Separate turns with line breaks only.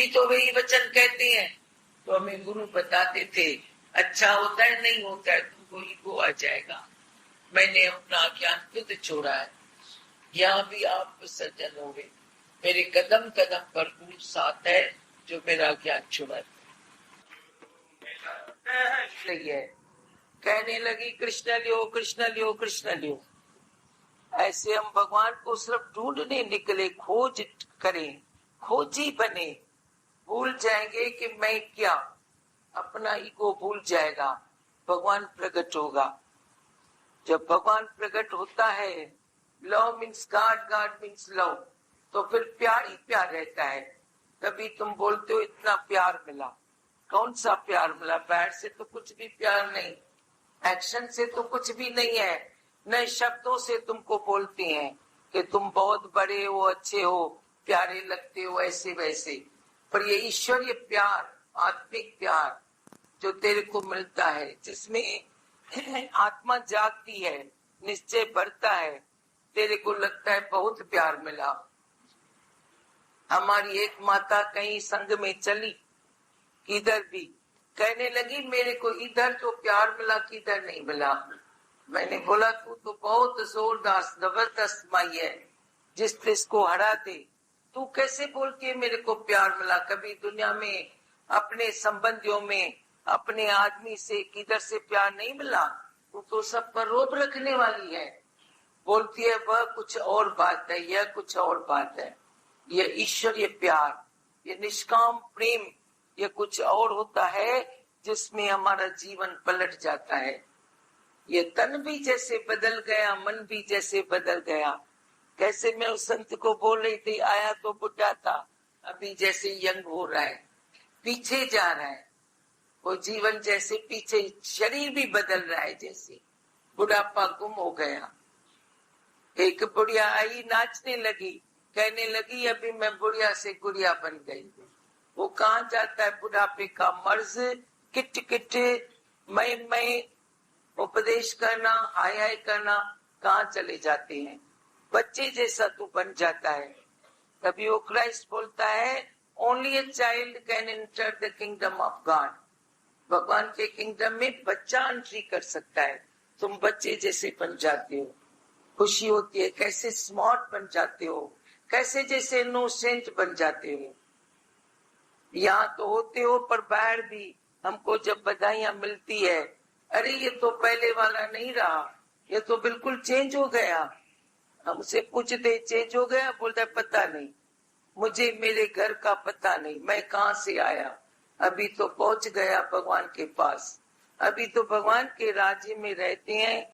भी तो वही वचन कहते हैं। तो हमें गुरु बताते थे अच्छा होता है नहीं होता है, तुमको ईगो आ जाएगा। मैंने अपना ज्ञान खुद छोड़ा है। यहाँ भी आप सज्जन हो गए, मेरे कदम कदम पर गुरु साथ है जो मेरा ज्ञान छुड़ा है। कहने लगी कृष्ण लियो कृष्ण लियो कृष्ण लियो। ऐसे हम भगवान को सिर्फ ढूंढने निकले, खोज करें, खोजी बने, भूल जाएंगे कि मैं क्या, अपना ईगो भूल जाएगा, भगवान प्रकट होगा। जब भगवान प्रकट होता है, love means God, God means love, तो फिर प्यार ही प्यार रहता है। कभी तुम बोलते हो इतना प्यार मिला, कौन सा प्यार मिला? पैर से तो कुछ भी प्यार नहीं, एक्शन से तो कुछ भी नहीं है, नए शब्दों से तुमको बोलते हैं कि तुम बहुत बड़े हो, अच्छे हो, प्यारे लगते हो, ऐसे वैसे। पर ये ईश्वरीय प्यार, आत्मिक प्यार जो तेरे को मिलता है, जिसमें आत्मा जागती है, निश्चय बढ़ता है, तेरे को लगता है बहुत प्यार मिला। हमारी एक माता कहीं संग में चली, किधर भी कहने लगी मेरे को इधर तो प्यार मिला, किधर नहीं मिला। मैंने बोला तू तो बहुत जोरदार जबरदस्त माई है, जिस को हरा दे, तू कैसे बोलती है मेरे को प्यार मिला? कभी दुनिया में अपने संबंधियों में, अपने आदमी से किधर से प्यार नहीं मिला? तू तो सब पर रोब रखने वाली है। बोलती है वह कुछ और बात है, यह कुछ और बात है। यह ईश्वरीय प्यार, ये निष्काम प्रेम, ये कुछ और होता है जिसमें हमारा जीवन पलट जाता है। ये तन भी जैसे बदल गया, मन भी जैसे बदल गया। कैसे मैं उस संत को बोल रही थी, आया तो बुढ़ा था, अभी जैसे यंग हो रहा है, पीछे जा रहा है। वो जीवन जैसे पीछे, शरीर भी बदल रहा है, जैसे बुढ़ापा गुम हो गया। एक बुढ़िया आई, नाचने लगी, कहने लगी अभी मैं बुढ़िया से गुड़िया बन गई। वो कहाँ जाता है बुढ़ापे का मर्ज, किट किट, मैं उपदेश करना, हाय हाय करना, कहाँ चले जाते हैं। बच्चे जैसा तू बन जाता है। तभी वो क्राइस्ट बोलता है only a child can enter the kingdom of God. भगवान के किंगडम में बच्चा एंट्री कर सकता है। तुम बच्चे जैसे बन जाते हो, खुशी होती है, कैसे स्मार्ट बन जाते हो, कैसे जैसे इनोसेंट बन जाते हो। यहाँ तो होते हो, पर बाहर भी हमको जब बधाइयां मिलती है, अरे ये तो पहले वाला नहीं रहा, ये तो बिल्कुल चेंज हो गया। हमसे पूछते चेंज हो गया, बोलता पता नहीं, मुझे मेरे घर का पता नहीं, मैं कहाँ से आया, अभी तो पहुंच गया भगवान के पास, अभी तो भगवान के राज्य में रहते हैं,